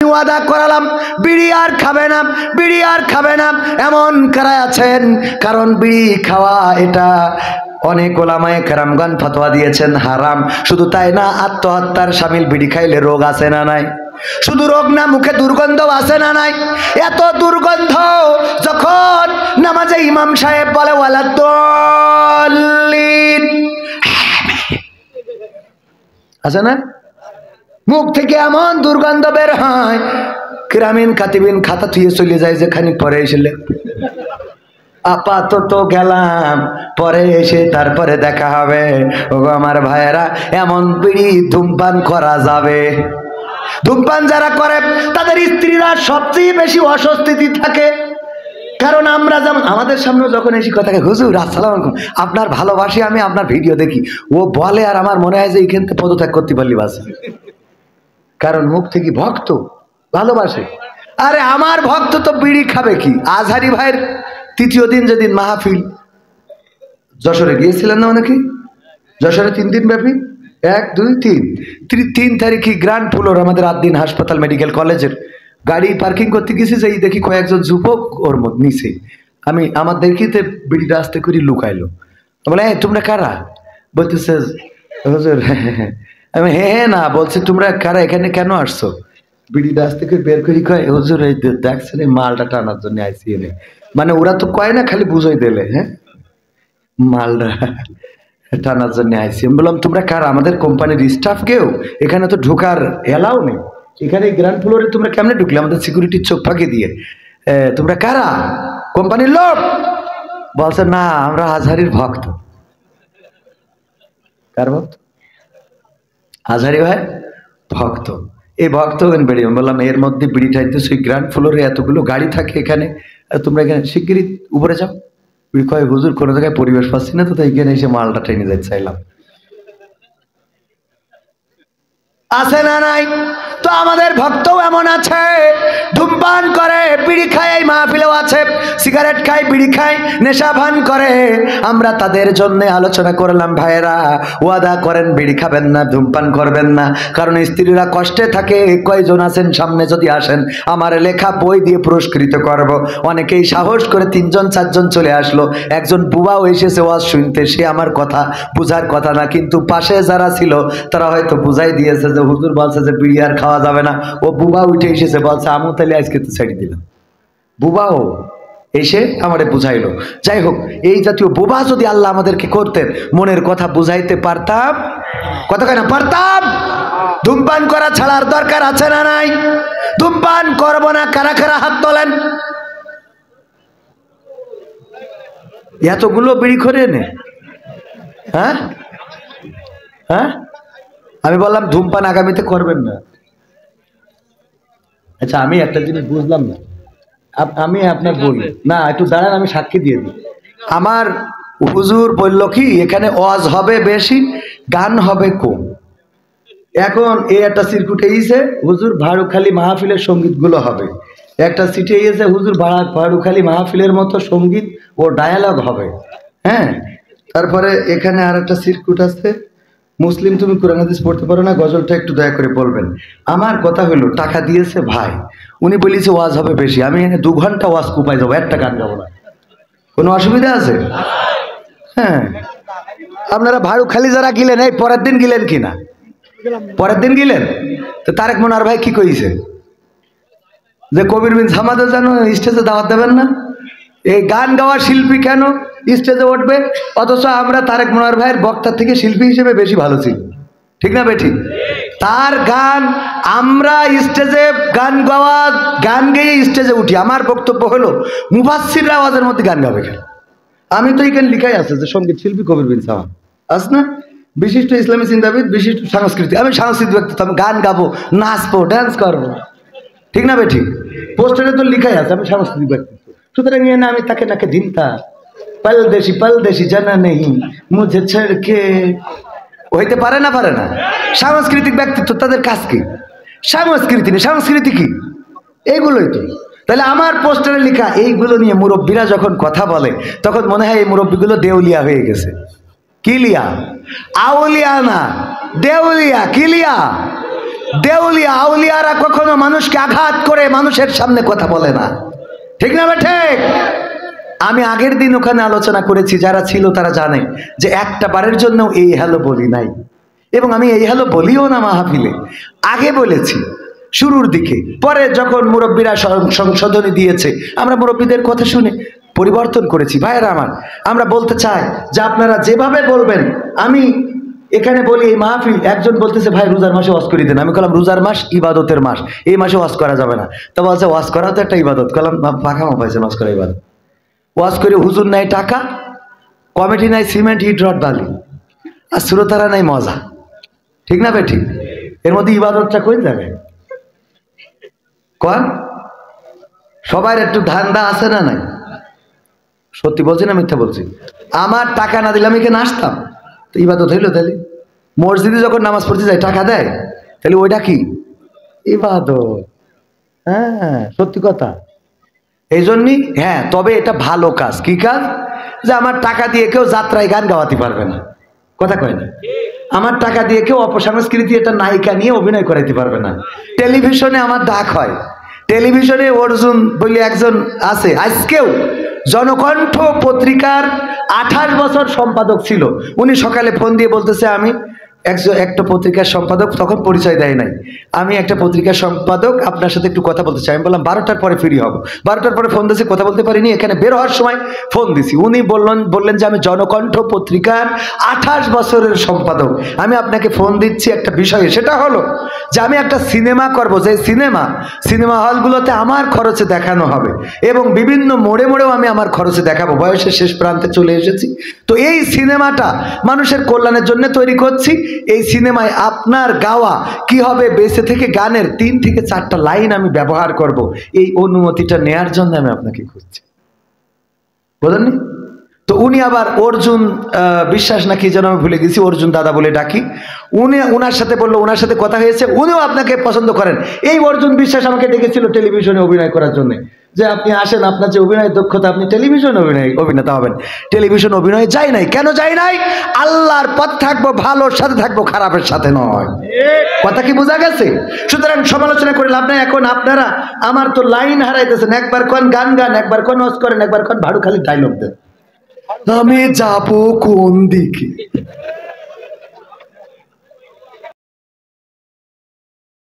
ওয়াদা করালাম বিড়ি আর খাবে না, বিড়ি আর খাবে না। এমন কারা আছেন? কারণ বিড়ি খাওয়া এটা অনেক ওলামায়ে কেরামগণ ফতোয়া দিয়েছেন হারাম। শুধু তাই না, আত্মহত্যার শামিল বিড়ি খাইলে রোগ আছে না নাই? শুধু রোগ না, মুখে দুর্গন্ধ আছে না নাই? এত দুর্গন্ধ যখন নামাজে ইমাম সাহেব বলে ওয়ালাদ্দাল্লিন আছে না, মুখ থেকে এমন দুর্গন্ধ বের হয়, কিরামিন কাতিবিন খাতা থুয়ে চলে যায়, যেখানে পরে এসে আপাতত গেলাম, পরে এসে তারপরে দেখা হবে। ওগো আমার ভাইয়েরা, এমন বিড়ি ধূমপান করা যাবে? ধূমপান যারা করে তাদের স্ত্রীরা সবচেয়ে বেশি অস্বস্তিতে থাকে। কারণ আমরা যেমন আমাদের সামনে যখন এসে কথা, হুজুর আসসালামু আলাইকুম, আপনার ভালোবাসি, আমি আপনার ভিডিও দেখি, ও বলে আর আমার মনে হয় যে এইখান থেকে পদত্যাগ করতে পারলি বাস। কারণ মুখ থেকে ভক্ত ভালোবাসে। আরে আমার ভক্ত তো বিড়ি খাবে কি? আজহারি ভাইয়ের তৃতীয় দিন যেদিন মাহফিল, যশোরে গিয়েছিলেন না অনেকে? যশোরে 3 দিন ব্যাপী, 1, 2, 3 তারিখে গ্র্যান্ড ফ্লোর আমাদের আদ্দিন হাসপাতাল মেডিকেল কলেজের গাড়ি পার্কিং করতে গেছি, যেই দেখি কয়েকজন যুবক ওর নিচে। আমি আমার দেখিতে বিড়িটা আস্তে করে লুকাইলো, বলে তোমরা কারা? বলতেছে হুজুর। আমি হ্যাঁ না, বলছে তোমরা কারা, এখানে কেন আসছো? বিড়িটা আস্তে করে বের করি, কয় হুজুর এই দেখছেন এই মালটা টানার জন্য আইসি এনে। মানে ওরা তো কয় না, খালি বুঝাই দিলে, হ্যাঁ মালটা টানার জন্য আইসি। আমি বললাম তোমরা কারা? আমাদের কোম্পানির স্টাফ কেউ? এখানে তো ঢোকার এলাও নেই, এখানে গ্রাউন্ড ফ্লোরে তোমরা কেমনে ঢুকলে? আমাদের সিকিউরিটির চোখ ফাঁকি দিয়ে। তোমরা কারা? কোম্পানির লোক? বলছে না, আমরা আজহারির ভক্ত। কার ভক্ত? আজহারি ভাই ভক্ত। এই ভক্ত বেড়ে বললাম এর মধ্যে বিড়ি ঠাইতে সেই গ্রাউন্ড ফ্লোরে এতগুলো গাড়ি থাকে, এখানে তোমরা এখানে শিগগিরই উপরে যাও। কয় হুজুর কোনো জায়গায় পরিবেশ পাচ্ছি না, তো তাই এখানে এসে মালটা ট্রেনে যাই চাইলাম। আছে না নাই? তো আমাদের ভক্তও এমন আছে, ধূমপান করে, বিড়ি খায়, এই মাহফিলেও আছে, সিগারেট খায়, বিড়ি খায়, নেশা ভান করে। আমরা তাদের জন্য আলোচনা করলাম, ভাইয়েরা ওয়াদা করেন বিড়ি খাবেন না, ধূমপান করবেন না। কারণ স্ত্রীরা কষ্টে থাকে। কয়জন আছেন সামনে যদি আসেন, আমার লেখা বই দিয়ে পুরস্কৃত করব। অনেকেই সাহস করে 3 জন 4 জন চলে আসলো। একজন বুবাও এসেছে ওয়াজ শুনতে, সে আমার কথা বুঝার কথা না, কিন্তু পাশে যারা ছিল তারা হয়তো বুঝাই দিয়েছে যে হুজুর বলছে যে বিড়ি আর খাওয়া যাবে না। ও বুবা উঠে এসেছে, বলছে আমু তাহলে আজকে তো ছেড়ে দিলাম। বুবাও এসে আমারে বুঝাইলো। যাই হোক, এই জাতীয় বুবা যদি আল্লাহ আমাদেরকে করতেন, মনের কথা বুঝাইতে পারতাম, কথা কেন পারতাম। ধূমপান করা ছাড়ার দরকার আছে না নাই? ধূমপান করব না কারা কারা হাত তোলেন? এতগুলো বিড়ি করে নে, হ্যাঁ হ্যাঁ, আমি বললাম ধূমপান আগামীতে করবেন না। আচ্ছা, আমি একটা জিনিস বুঝলাম না, আমি আপনার বলি না, একটু দাঁড়ান, আমি সাক্ষী দিয়ে দিই। আমার হুজুর বলল কি এখানে ওয়াজ হবে বেশি, গান হবে কম। এখন এই একটা সিরকুট এইছে, হুজুর ভাড়ুখালী মাহফিলের সঙ্গীতগুলো হবে। একটা সিটে এসে হুজুর ভাড়ুখালী মাহফিলের মতো সঙ্গীত ও ডায়ালগ হবে। হ্যাঁ, তারপরে এখানে আর একটা সিরকুট আছে, মুসলিম তুমি কোরআন হাদিস পড়তে পারো না, গজলটা একটু দয়া করে বলবেন। আমার কথা হলো, টাকা দিয়েছে ভাই, উনি বলেছে ওয়াজ হবে বেশি, আমি এখানে 2 ঘন্টা ওয়াজ কুপাই যাবো, একটা গান গাবো না, কোনো অসুবিধা আছে? হ্যাঁ, আপনারা ভাড়ুখালী যারা গেলেন, এই পরের দিন গেলেন কিনা? পরের দিন গেলেন তো তারেক মনোয়ার ভাই কি কইছে যে কবির বিন সামাদের যেন স্টেজে দাওয়াত দেবেন না। এই গান গাওয়া শিল্পী কেন স্টেজে উঠবে, অথচ আমরা তারেক মনোয়ার ভাইয়ের বক্তার থেকে শিল্পী হিসেবে বেশি ভালো ছিল, ঠিক না বেঠিক? তার গান আমরা স্টেজে গান গাওয়া, গান গেয়ে স্টেজে উঠি। আমার বক্তব্য হলো মুফাসসিররা আওয়াজের মধ্যে গান গাবে কেন? আমি তো এখানে লিখাই আছে যে সঙ্গীত শিল্পী কবির বিন সামাদ আস না, বিশিষ্ট ইসলামী চিন্তাবিদ, বিশিষ্ট সাংস্কৃতিক। আমি সাংস্কৃতিক ব্যক্তিত্ব, আমি গান গাবো, নাচবো, ডান্স করবো, ঠিক না বেঠিক? পোস্টারে তো লিখাই আছে আমি সাংস্কৃতিক ব্যক্তিত্ব। সুতরাং না আমি তাকে নাকে দিনতা পলদেশি জানা নেই মুঝে ছেড়কে, হইতে পারে না, পারে না। সাংস্কৃতিক ব্যক্তিত্ব, তাদের কাজ কি? সংস্কৃতি নেই, সংস্কৃতি কি? এইগুলোই তো। তাহলে আমার পোস্টারে লেখা এইগুলো নিয়ে মুরব্বীরা যখন কথা বলে, তখন মনে হয় এই মুরব্বীগুলো দেউলিয়া হয়ে গেছে। কিলিয়া, আউলিয়া না, দেউলিয়া। কিলিয়া দেউলিয়া আউলিয়ারা কখনো মানুষকে আঘাত করে মানুষের সামনে কথা বলে না, ঠিক না ঠিক? আমি আগের দিন ওখানে আলোচনা করেছি, যারা ছিল তারা জানে যে একটা বারের জন্য এই হ্যালো বলি নাই, এবং আমি এই হ্যালো বলিও না মাহফিলে। আগে বলেছি শুরুর দিকে, পরে যখন মুরব্বীরা সংশোধনী দিয়েছে আমরা মুরব্বীদের কথা শুনে পরিবর্তন করেছি। ভাইয়েরা আমার, আমরা বলতে চাই যে আপনারা যেভাবে বলবেন। আমি এখানে বলি এই মাহফিল, একজন বলতেছে ভাই রোজার মাসে ওয়াজ করে দেন। আমি বললাম রোজার মাস ইবাদতের মাস, এই মাসে ওয়াজ করা যাবে না। তো বলছে ওয়াজ করা তো একটা ইবাদত। বললাম পাখা পাইছেন ওয়াজ করা ইবাদত? ওয়াজ করে হুজুর নাই টাকা, কমিটি নাই সিমেন্ট ইট রড বালি, আর শ্রোতারা নাই মজা, ঠিক না বেঠিক? এর মধ্যে ইবাদতটা কই যাবে কন? সবার একটু ধান্দা আছে না নাই? সত্যি বলছি না মিথ্যা বলছি? আমার টাকা না দিলে আমি এখানে আসতাম? তো ইবাদত হইলো তাহলে? মসজিদে যখন নামাজ পড়তে যায় টাকা দেয়, তাহলে ওইটা কি ইবাদত? হ্যাঁ, সত্যি কথা। এই জন্যই হ্যাঁ, তবে এটা ভালো কাজ। কি কাজ? যে আমার টাকা দিয়ে কেউ যাত্রায় গান গাওয়াতে পারবে না, কথা কয় না? আমার টাকা দিয়ে কেউ অপসংস্কৃতি এটা নায়িকা নিয়ে অভিনয় করাইতে পারবে না। টেলিভিশনে আমার ডাক হয়, টেলিভিশনে অর্জুন বলে একজন আছে, আজকেও জনকণ্ঠ পত্রিকার 28 বছর সম্পাদক ছিল। উনি সকালে ফোন দিয়ে বলতেছে আমি একটা পত্রিকার সম্পাদক, তখন পরিচয় দেয় নাই, আমি একটা পত্রিকার সম্পাদক, আপনার সাথে একটু কথা বলতে চাই। আমি বললাম 12টার পরে ফ্রি হব। 12টার পরে ফোন দিয়েছি, কথা বলতে পারিনি, এখানে বের হওয়ার সময় ফোন দিছি। উনি বললেন যে আমি জনকণ্ঠ পত্রিকার 28 বছরের সম্পাদক, আমি আপনাকে ফোন দিচ্ছি একটা বিষয়ে। সেটা হলো যে আমি একটা সিনেমা করব, যে সিনেমা হলগুলোতে আমার খরচে দেখানো হবে, এবং বিভিন্ন মোড়ে মোড়েও আমি আমার খরচে দেখাবো। বয়সের শেষ প্রান্তে চলে এসেছি, তো এই সিনেমাটা মানুষের কল্যাণের জন্য তৈরি করছি। এই সিনেমায় আপনার গাওয়া কি হবে বেঁচে থেকে গানের 3 থেকে 4টা লাইন আমি ব্যবহার করব, এই অনুমতিটা নেয়ার জন্য আমি আপনাকে খুঁজছি, বুঝলেননি? তো উনি আবার অর্জুন বিশ্বাস না কি যেন আমি ভুলে গেছি, অর্জুন দাদা বলে ডাকি। ওনার সাথে বললো, ওনার সাথে কথা হয়েছে, উনিও আপনাকে পছন্দ করেন। এই অর্জুন বিশ্বাস আমাকে ডেকেছিল টেলিভিশনে অভিনয় করার জন্য, যে আপনি আসেন, আপনার যে অভিনয়ের দক্ষতা, আপনি টেলিভিশন অভিনেতা হবেন। টেলিভিশন অভিনয়ে যাই নাই। কেন যাই নাই? আল্লাহর পথ থাকবো, ভালোর সাথে থাকবো, খারাপের সাথে নয়। কথা কি বোঝা গেছে? সুতরাং সমালোচনা করে লাভ নাই। এখন আপনারা আমার তো লাইন হারাইতেছেন, একবার কোন গান গান, একবার কোন ওয়াজ করেন, একবার কোন ভাড়ু খালি ডায়লগ দেন। আমি যাবো কোন দিকে?